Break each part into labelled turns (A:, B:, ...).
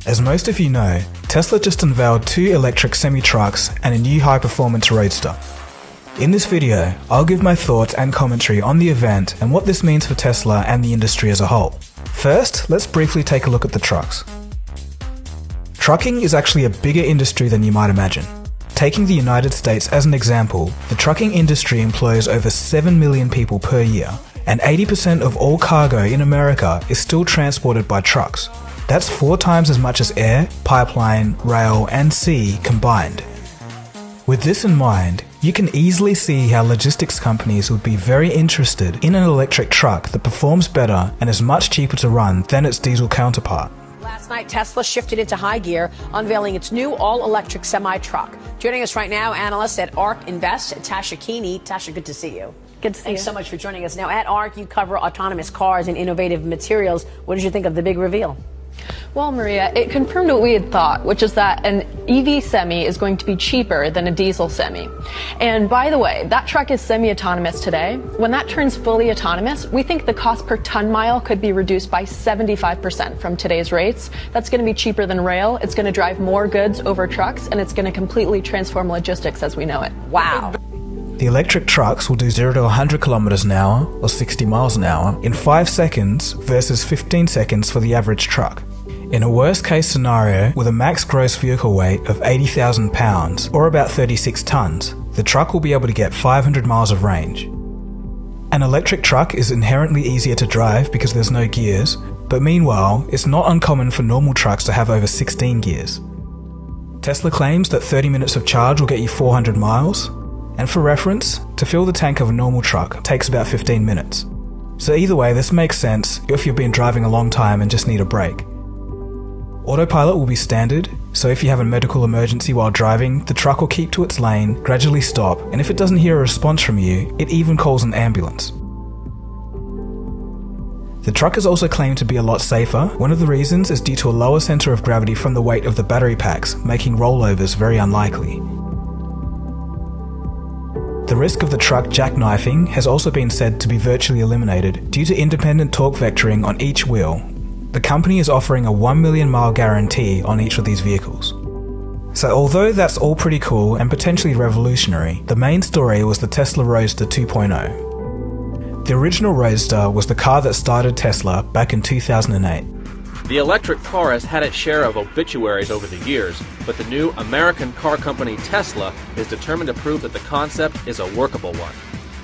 A: As most of you know, Tesla just unveiled 2 electric semi-trucks and a new high-performance roadster. In this video, I'll give my thoughts and commentary on the event and what this means for Tesla and the industry as a whole. First, let's briefly take a look at the trucks. Trucking is actually a bigger industry than you might imagine. Taking the United States as an example, the trucking industry employs over 7 million people per year, and 80% of all cargo in America is still transported by trucks. That's 4 times as much as air, pipeline, rail, and sea combined. With this in mind, you can easily see how logistics companies would be very interested in an electric truck that performs better and is much cheaper to run than its diesel counterpart.
B: Last night, Tesla shifted into high gear, unveiling its new all-electric semi-truck. Joining us right now, analyst at ARK Invest, Tasha Keeney. Tasha, good to see you.
C: Good to see you.
B: Thanks so much for joining us. Now, at ARK, you cover autonomous cars and innovative materials. What did you think of the big reveal?
C: Well, Maria, it confirmed what we had thought, which is that an EV semi is going to be cheaper than a diesel semi. And by the way, that truck is semi-autonomous today. When that turns fully autonomous, we think the cost per ton mile could be reduced by 75% from today's rates. That's going to be cheaper than rail. It's going to drive more goods over trucks, and it's going to completely transform logistics as we know it.
B: Wow.
A: The electric trucks will do 0 to 100 kilometers an hour, or 60 miles an hour, in 5 seconds versus 15 seconds for the average truck. In a worst case scenario, with a max gross vehicle weight of 80,000 pounds, or about 36 tons, the truck will be able to get 500 miles of range. An electric truck is inherently easier to drive because there's no gears, but meanwhile, it's not uncommon for normal trucks to have over 16 gears. Tesla claims that 30 minutes of charge will get you 400 miles, and for reference, to fill the tank of a normal truck takes about 15 minutes. So either way, this makes sense if you've been driving a long time and just need a break. Autopilot will be standard, so if you have a medical emergency while driving, the truck will keep to its lane, gradually stop, and if it doesn't hear a response from you, it even calls an ambulance. The truck is also claimed to be a lot safer. One of the reasons is due to a lower center of gravity from the weight of the battery packs, making rollovers very unlikely. The risk of the truck jackknifing has also been said to be virtually eliminated due to independent torque vectoring on each wheel. The company is offering a 1 million mile guarantee on each of these vehicles. So although that's all pretty cool and potentially revolutionary, the main story was the Tesla Roadster 2.0. The original Roadster was the car that started Tesla back in 2008.
D: The electric car has had its share of obituaries over the years, but the new American car company Tesla is determined to prove that the concept is a workable one.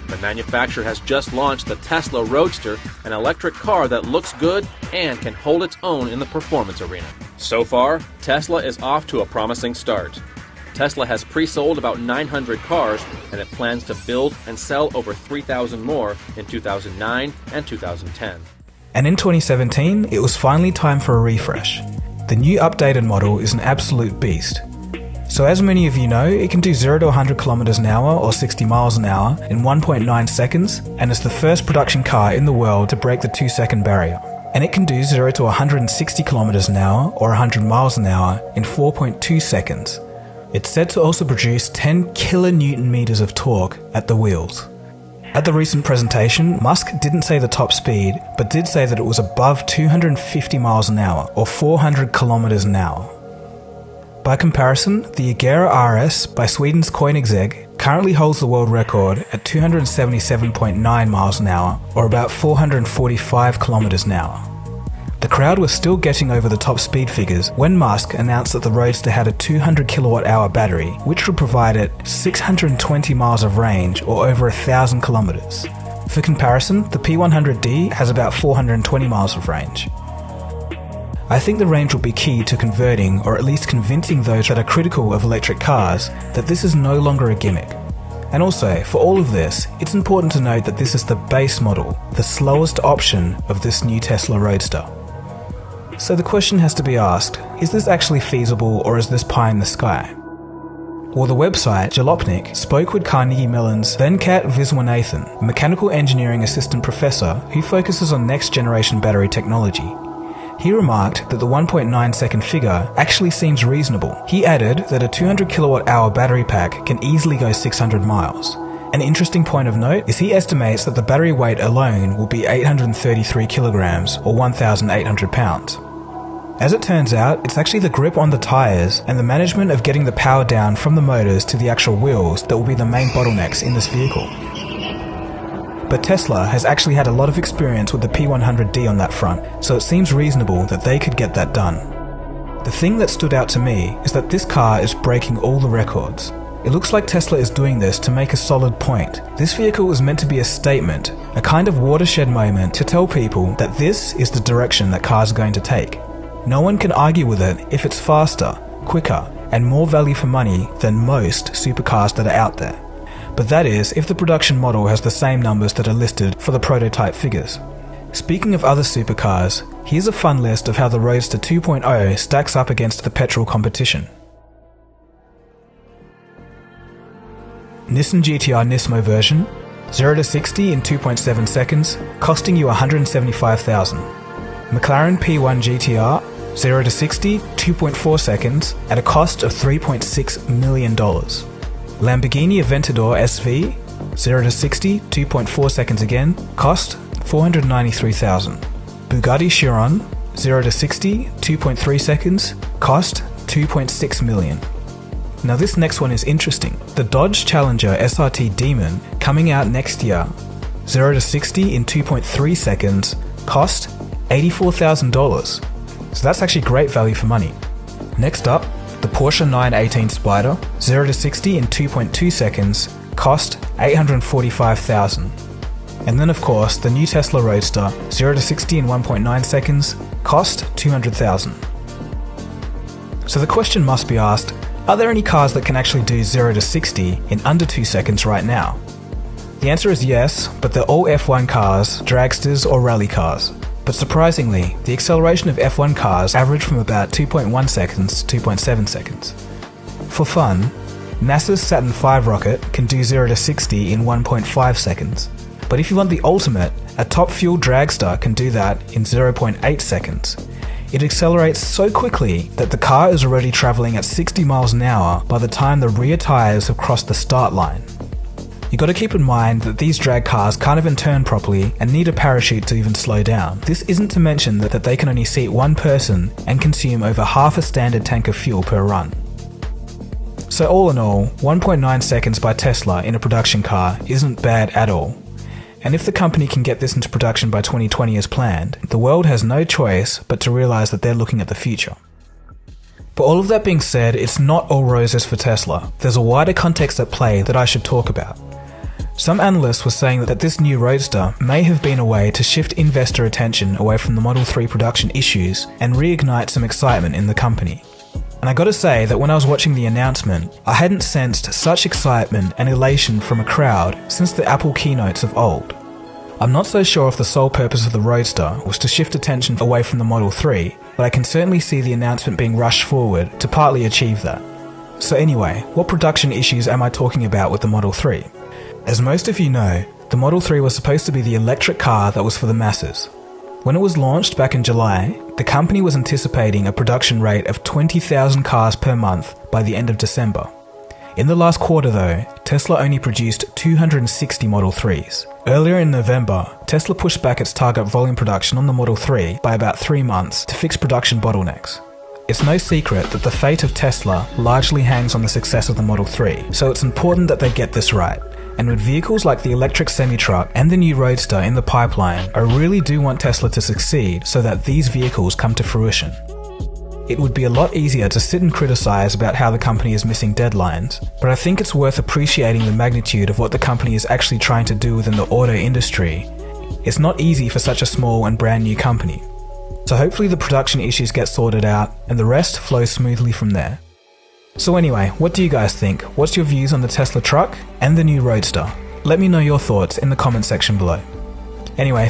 D: The manufacturer has just launched the Tesla Roadster, an electric car that looks good and can hold its own in the performance arena. So far, Tesla is off to a promising start. Tesla has pre-sold about 900 cars, and it plans to build and sell over 3,000 more in 2009 and 2010.
A: And in 2017, it was finally time for a refresh. The new updated model is an absolute beast. So as many of you know, it can do 0 to 100 kilometers an hour or 60 miles an hour in 1.9 seconds, and it's the first production car in the world to break the 2-second barrier. And it can do 0 to 160 kilometers an hour or 100 miles an hour in 4.2 seconds. It's said to also produce 10 kilonewton meters of torque at the wheels. At the recent presentation, Musk didn't say the top speed, but did say that it was above 250 miles an hour or 400 kilometers an hour. By comparison, the Agera RS by Sweden's Koenigsegg currently holds the world record at 277.9 miles an hour or about 445 kilometers an hour. The crowd was still getting over the top speed figures when Musk announced that the Roadster had a 200 kilowatt-hour battery, which would provide it 620 miles of range or over 1,000 kilometers. For comparison, the P100D has about 420 miles of range. I think the range will be key to converting, or at least convincing those that are critical of electric cars, that this is no longer a gimmick. And also, for all of this, it's important to note that this is the base model, the slowest option of this new Tesla Roadster. So the question has to be asked, is this actually feasible or is this pie in the sky? Well, the website Jalopnik spoke with Carnegie Mellon's Venkat Viswanathan, a mechanical engineering assistant professor who focuses on next-generation battery technology. He remarked that the 1.9 second figure actually seems reasonable. He added that a 200 kilowatt-hour battery pack can easily go 600 miles. An interesting point of note is he estimates that the battery weight alone will be 833 kilograms or 1,800 pounds. As it turns out, it's actually the grip on the tires and the management of getting the power down from the motors to the actual wheels that will be the main bottlenecks in this vehicle. But Tesla has actually had a lot of experience with the P100D on that front, so it seems reasonable that they could get that done. The thing that stood out to me is that this car is breaking all the records. It looks like Tesla is doing this to make a solid point. This vehicle is meant to be a statement, a kind of watershed moment to tell people that this is the direction that cars are going to take. No one can argue with it if it's faster, quicker, and more value for money than most supercars that are out there. But that is if the production model has the same numbers that are listed for the prototype figures. Speaking of other supercars, here's a fun list of how the Roadster 2.0 stacks up against the petrol competition. Nissan GT-R Nismo version, 0 to 60 in 2.7 seconds, costing you $175,000. McLaren P1 GT-R, 0 to 60, 2.4 seconds, at a cost of $3.6 million. Lamborghini Aventador SV, 0 to 60, 2.4 seconds again, cost $493,000. Bugatti Chiron, 0 to 60, 2.3 seconds, cost $2.6 million. Now this next one is interesting. The Dodge Challenger SRT Demon, coming out next year, 0 to 60 in 2.3 seconds, cost $84,000. So that's actually great value for money. Next up, the Porsche 918 Spyder, 0 to 60 in 2.2 seconds, cost $845,000. And then of course, the new Tesla Roadster, 0 to 60 in 1.9 seconds, cost $200,000. So the question must be asked, are there any cars that can actually do 0 to 60 in under 2 seconds right now? The answer is yes, but they're all F1 cars, dragsters or rally cars. But surprisingly, the acceleration of F1 cars average from about 2.1 seconds to 2.7 seconds. For fun, NASA's Saturn V rocket can do 0 to 60 in 1.5 seconds. But if you want the ultimate, a top fuel dragster can do that in 0.8 seconds. It accelerates so quickly that the car is already traveling at 60 miles an hour by the time the rear tires have crossed the start line. You gotta keep in mind that these drag cars can't even turn properly and need a parachute to even slow down. This isn't to mention that they can only seat one person and consume over half a standard tank of fuel per run. So all in all, 1.9 seconds by Tesla in a production car isn't bad at all. And if the company can get this into production by 2020 as planned, the world has no choice but to realize that they're looking at the future. But all of that being said, it's not all roses for Tesla. There's a wider context at play that I should talk about. Some analysts were saying that this new Roadster may have been a way to shift investor attention away from the Model 3 production issues and reignite some excitement in the company. And I gotta say that when I was watching the announcement, I hadn't sensed such excitement and elation from a crowd since the Apple keynotes of old. I'm not so sure if the sole purpose of the Roadster was to shift attention away from the Model 3, but I can certainly see the announcement being rushed forward to partly achieve that. So anyway, what production issues am I talking about with the Model 3? As most of you know, the Model 3 was supposed to be the electric car that was for the masses. When it was launched back in July, the company was anticipating a production rate of 20,000 cars per month by the end of December. In the last quarter though, Tesla only produced 260 Model 3s. Earlier in November, Tesla pushed back its target volume production on the Model 3 by about 3 months to fix production bottlenecks. It's no secret that the fate of Tesla largely hangs on the success of the Model 3, so it's important that they get this right. And with vehicles like the electric semi-truck and the new Roadster in the pipeline, I really do want Tesla to succeed so that these vehicles come to fruition. It would be a lot easier to sit and criticize about how the company is missing deadlines, but I think it's worth appreciating the magnitude of what the company is actually trying to do within the auto industry. It's not easy for such a small and brand new company. So hopefully the production issues get sorted out and the rest flows smoothly from there. So anyway, what do you guys think? What's your views on the Tesla truck and the new Roadster? Let me know your thoughts in the comment section below. Anyway,